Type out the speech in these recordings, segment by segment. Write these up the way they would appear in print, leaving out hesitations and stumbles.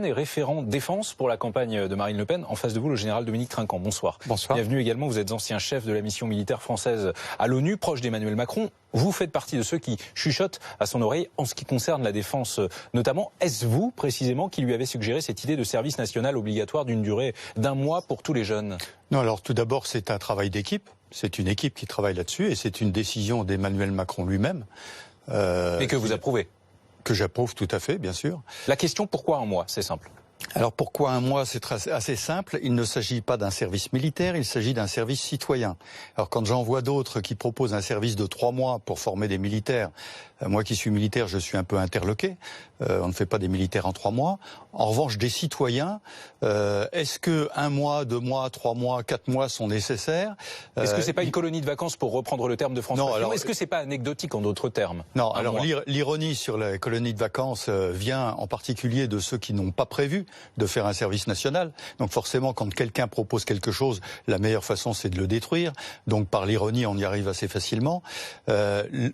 est référent défense pour la campagne de Marine Le Pen. En face de vous, le général Dominique Trinquant. Bonsoir. Bonsoir. Bienvenue également. Vous êtes ancien chef de la mission militaire française à l'ONU, proche d'Emmanuel Macron. Vous faites partie de ceux qui chuchotent à son oreille en ce qui concerne la défense notamment. Est-ce vous, précisément, qui lui avez suggéré cette idée de service national obligatoire d'une durée d'1 mois pour tous les jeunes? Non, alors tout d'abord, c'est un travail d'équipe. C'est une équipe qui travaille là-dessus et c'est une décision d'Emmanuel Macron lui-même. Et que vous approuvez? Que j'approuve tout à fait, bien sûr. La question, pourquoi 1 mois? C'est simple. Alors pourquoi 1 mois? C'est assez simple. Il ne s'agit pas d'un service militaire, il s'agit d'un service citoyen. Alors quand j'en vois d'autres qui proposent un service de 3 mois pour former des militaires, moi qui suis militaire, je suis un peu interloqué. On ne fait pas des militaires en 3 mois. En revanche, des citoyens, est-ce que 1 mois, 2 mois, 3 mois, 4 mois sont nécessaires? Est-ce que c'est pas une colonie de vacances, pour reprendre le terme de François Fillon? Est-ce que c'est pas anecdotique en d'autres termes? Non, alors l'ironie sur la colonie de vacances vient en particulier de ceux qui n'ont pas prévu de faire un service national. Donc forcément, quand quelqu'un propose quelque chose, la meilleure façon, c'est de le détruire. Donc par l'ironie, on y arrive assez facilement.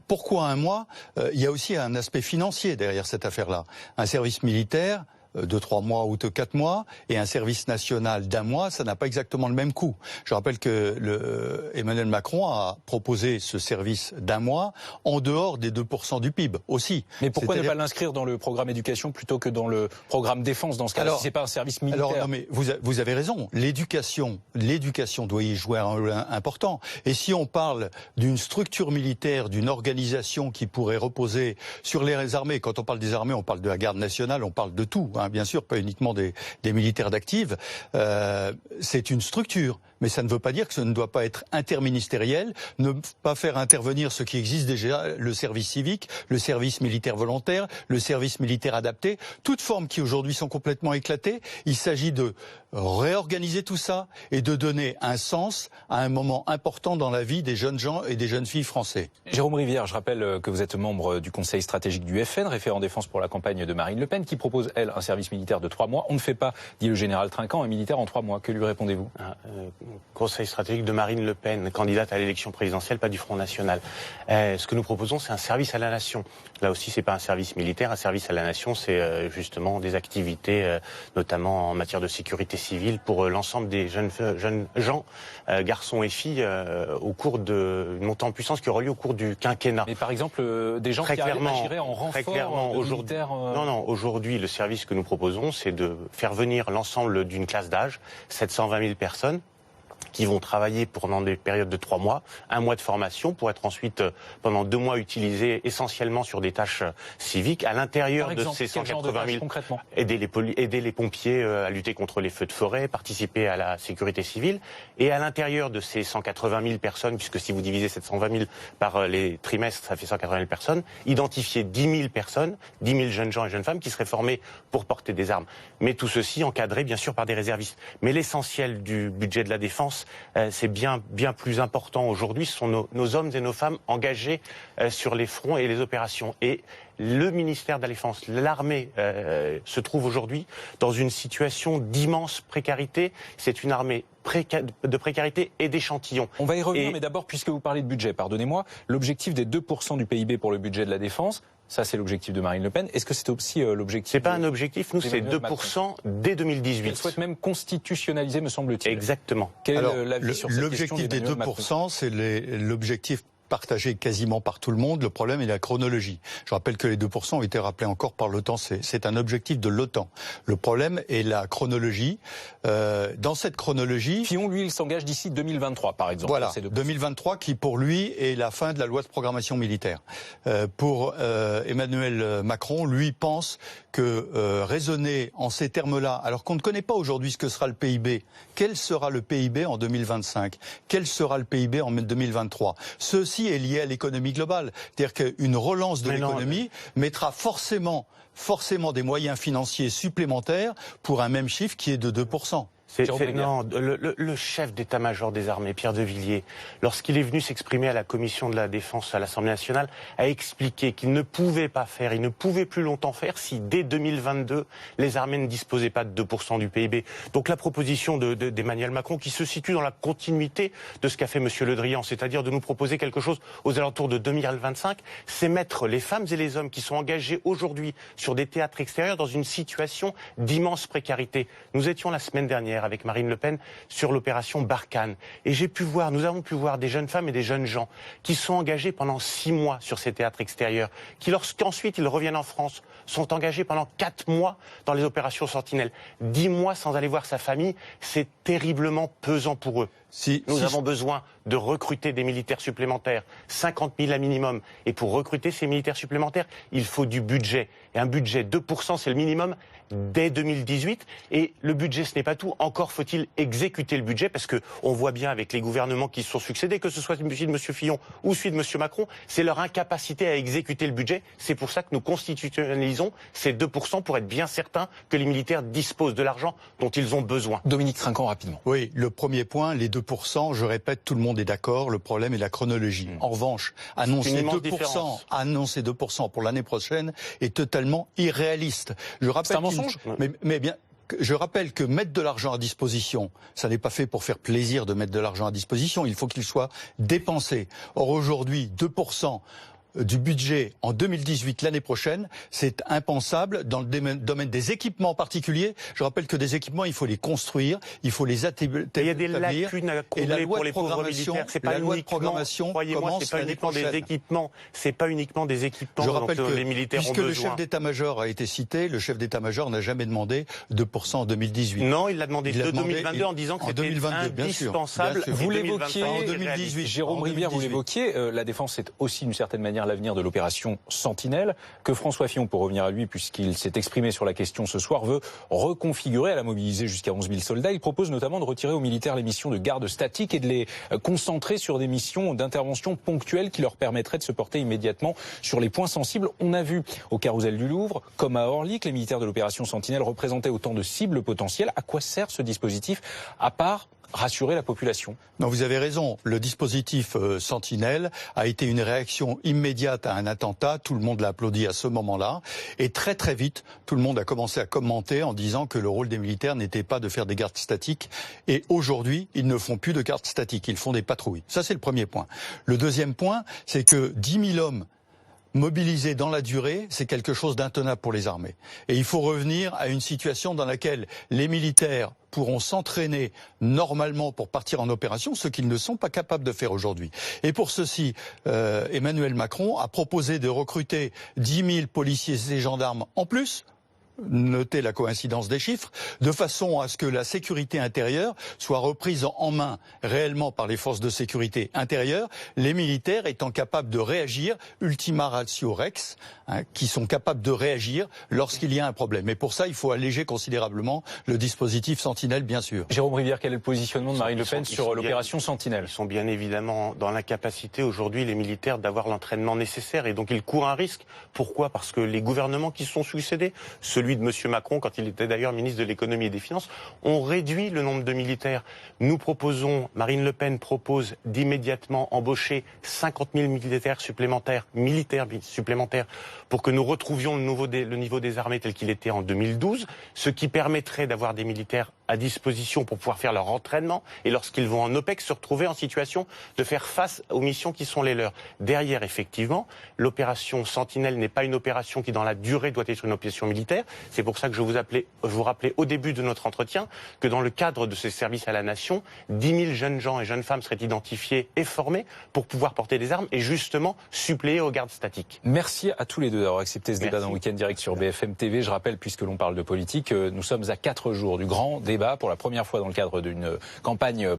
Pourquoi 1 mois? Il y a aussi un aspect financier derrière cette affaire-là. Un service militaire de 3 mois ou de 4 mois et un service national d'1 mois, ça n'a pas exactement le même coût. Je rappelle que Emmanuel Macron a proposé ce service d'1 mois en dehors des 2% du PIB aussi. Mais pourquoi ne pas l'inscrire dans le programme éducation plutôt que dans le programme défense dans ce cas-là, si c'est pas un service militaire? Alors non, mais vous avez raison. L'éducation doit y jouer un rôle important. Et si on parle d'une structure militaire, d'une organisation qui pourrait reposer sur les armées, quand on parle des armées, on parle de la garde nationale, on parle de tout. Bien sûr, pas uniquement des militaires d'active. C'est une structure, mais ça ne veut pas dire que ce ne doit pas être interministériel, ne pas faire intervenir ce qui existe déjà, le service civique, le service militaire volontaire, le service militaire adapté, toutes formes qui aujourd'hui sont complètement éclatées. Il s'agit de réorganiser tout ça et de donner un sens à un moment important dans la vie des jeunes gens et des jeunes filles français. Jérôme Rivière, je rappelle que vous êtes membre du conseil stratégique du FN, référent défense pour la campagne de Marine Le Pen, qui propose, elle, un service militaire de 3 mois. On ne fait pas, dit le général Trinquant, un militaire en 3 mois. Que lui répondez-vous? Conseil stratégique de Marine Le Pen, candidate à l'élection présidentielle, pas du Front National. Ce que nous proposons, c'est un service à la nation. Là aussi, c'est pas un service militaire. Un service à la nation, c'est justement des activités, notamment en matière de sécurité civile, pour l'ensemble des jeunes gens, garçons et filles, au cours d'une montée en puissance qui aura lieu au cours du quinquennat. Mais par exemple, des gens qui agiraient en renfort de militaires... Non, aujourd'hui, le service que nous proposons, c'est de faire venir l'ensemble d'une classe d'âge, 720 000 personnes, qui vont travailler pendant des périodes de 3 mois, 1 mois de formation, pour être ensuite pendant 2 mois utilisés essentiellement sur des tâches civiques. À l'intérieur de ces 180 000, aider les pompiers à lutter contre les feux de forêt, participer à la sécurité civile. Et à l'intérieur de ces 180 000 personnes, puisque si vous divisez 720 000 par les trimestres, ça fait 180 000 personnes, identifier 10 000 personnes, 10 000 jeunes gens et jeunes femmes qui seraient formés pour porter des armes. Mais tout ceci encadré bien sûr par des réservistes. Mais l'essentiel du budget de la défense, c'est bien plus important aujourd'hui. Ce sont nos hommes et nos femmes engagés sur les fronts et les opérations. Et le ministère de la Défense, l'armée, se trouve aujourd'hui dans une situation d'immense précarité. C'est une armée de précarité et d'échantillons. On va y revenir, mais d'abord, puisque vous parlez de budget, pardonnez-moi, l'objectif des 2% du PIB pour le budget de la défense, ça c'est l'objectif de Marine Le Pen. Est-ce que c'est aussi l'objectif? C'est pas un objectif, nous c'est 2% dès 2018. Elle souhaite même constitutionnaliser, me semble-t-il. Exactement. Quel est l'avis sur cette question? L'objectif des 2%, c'est l'objectif partagé quasiment par tout le monde. Le problème est la chronologie. Je rappelle que les 2% ont été rappelés encore par l'OTAN. C'est un objectif de l'OTAN. Le problème est la chronologie. Dans cette chronologie... Fillon, lui, il s'engage d'ici 2023, par exemple. Voilà, 2023 qui, pour lui, est la fin de la loi de programmation militaire. Pour Emmanuel Macron, lui, pense que raisonner en ces termes-là, alors qu'on ne connaît pas aujourd'hui ce que sera le PIB, quel sera le PIB en 2025? Quel sera le PIB en 2023? Ceci est lié à l'économie globale. C'est-à-dire qu'une relance de l'économie mettra forcément des moyens financiers supplémentaires pour un même chiffre qui est de 2%. Non, le chef d'état-major des armées, Pierre de Villiers, lorsqu'il est venu s'exprimer à la commission de la défense à l'Assemblée nationale, a expliqué qu'il ne pouvait pas faire, il ne pouvait plus longtemps faire si dès 2022, les armées ne disposaient pas de 2% du PIB. Donc la proposition d'Emmanuel Macron, qui se situe dans la continuité de ce qu'a fait M. Le Drian, c'est-à-dire de nous proposer quelque chose aux alentours de 2025, c'est mettre les femmes et les hommes qui sont engagés aujourd'hui sur des théâtres extérieurs dans une situation d'immense précarité. Nous étions la semaine dernière avec Marine Le Pen sur l'opération Barkhane. Et nous avons pu voir des jeunes femmes et des jeunes gens qui sont engagés pendant 6 mois sur ces théâtres extérieurs, qui lorsqu'ensuite ils reviennent en France, sont engagés pendant 4 mois dans les opérations Sentinelle. 10 mois sans aller voir sa famille, c'est terriblement pesant pour eux. Nous avons besoin de recruter des militaires supplémentaires, 50 000 à minimum. Et pour recruter ces militaires supplémentaires, il faut du budget. Et un budget, 2%, c'est le minimum dès 2018. Et le budget, ce n'est pas tout. Encore faut-il exécuter le budget, parce que on voit bien avec les gouvernements qui se sont succédés, que ce soit celui de M. Fillon ou celui de M. Macron, c'est leur incapacité à exécuter le budget. C'est pour ça que nous constitutionnalisons ces 2% pour être bien certains que les militaires disposent de l'argent dont ils ont besoin. Dominique Trinquant, rapidement. Oui, le premier point, les 2%, je répète, tout le monde est d'accord, le problème est la chronologie. En revanche, annoncer 2% pour l'année prochaine est totalement irréaliste. C'est un mensonge. Mais bien, je rappelle que mettre de l'argent à disposition, ça n'est pas fait pour faire plaisir de mettre de l'argent à disposition, il faut qu'il soit dépensé. Or aujourd'hui, 2% du budget en 2018, l'année prochaine, c'est impensable dans le domaine des équipements particuliers. Je rappelle que des équipements, il faut les construire, il faut les établir. Il y a des lacunes à combler pour les pauvres militaires. C'est pas uniquement, croyez-moi, c'est pas uniquement des équipements. C'est pas uniquement des équipements dont les militaires ont besoin. Puisque le chef d'état-major a été cité, le chef d'état-major n'a jamais demandé 2% en 2018. Non, il l'a demandé en 2022 en disant que c'était indispensable. Vous l'évoquiez en 2018. Jérôme Rivière, vous l'évoquiez. La défense, c'est aussi d'une certaine manière l'avenir de l'opération Sentinelle, que François Fillon, pour revenir à lui, puisqu'il s'est exprimé sur la question ce soir, veut reconfigurer. Elle a mobilisé jusqu'à 11 000 soldats. Il propose notamment de retirer aux militaires les missions de garde statique et de les concentrer sur des missions d'intervention ponctuelles qui leur permettraient de se porter immédiatement sur les points sensibles. On a vu au Carrousel du Louvre, comme à Orly, que les militaires de l'opération Sentinelle représentaient autant de cibles potentielles. À quoi sert ce dispositif, à part rassurer la population? Non, vous avez raison. Le dispositif Sentinelle a été une réaction immédiate à un attentat. Tout le monde l'a applaudi à ce moment-là. Et très très vite, tout le monde a commencé à commenter en disant que le rôle des militaires n'était pas de faire des gardes statiques. Et aujourd'hui, ils ne font plus de gardes statiques. Ils font des patrouilles. Ça, c'est le premier point. Le deuxième point, c'est que 10 000 hommes mobilisés dans la durée, c'est quelque chose d'intenable pour les armées. Et il faut revenir à une situation dans laquelle les militaires pourront s'entraîner normalement pour partir en opération, ce qu'ils ne sont pas capables de faire aujourd'hui. Et pour ceci, Emmanuel Macron a proposé de recruter 10 000 policiers et gendarmes en plus. Notez la coïncidence des chiffres, de façon à ce que la sécurité intérieure soit reprise en main réellement par les forces de sécurité intérieure, les militaires étant capables de réagir, ultima ratio rex, qui sont capables de réagir lorsqu'il y a un problème. Et pour ça, il faut alléger considérablement le dispositif Sentinelle, bien sûr. Jérôme Rivière, quel est le positionnement de Marine Le Pen sur l'opération Sentinelle? Ils sont bien évidemment dans l'incapacité aujourd'hui, les militaires, d'avoir l'entraînement nécessaire, et donc ils courent un risque. Pourquoi? Parce que les gouvernements qui se sont succédés, celui de M. Macron, quand il était d'ailleurs ministre de l'économie et des finances, ont réduit le nombre de militaires. Nous proposons, Marine Le Pen propose d'immédiatement embaucher 50 000 militaires supplémentaires pour que nous retrouvions le niveau des armées tel qu'il était en 2012, ce qui permettrait d'avoir des militaires à disposition pour pouvoir faire leur entraînement et lorsqu'ils vont en OPEX se retrouver en situation de faire face aux missions qui sont les leurs. Derrière, effectivement, l'opération Sentinelle n'est pas une opération qui dans la durée doit être une opération militaire. C'est pour ça que je vous rappelais au début de notre entretien que dans le cadre de ces services à la nation, 10 000 jeunes gens et jeunes femmes seraient identifiés et formés pour pouvoir porter des armes et justement suppléer aux gardes statiques. Merci à tous les deux d'avoir accepté ce débat dans Week-end Direct sur BFM TV. Je rappelle, puisque l'on parle de politique, nous sommes à 4 jours du grand débat pour la première fois dans le cadre d'une campagne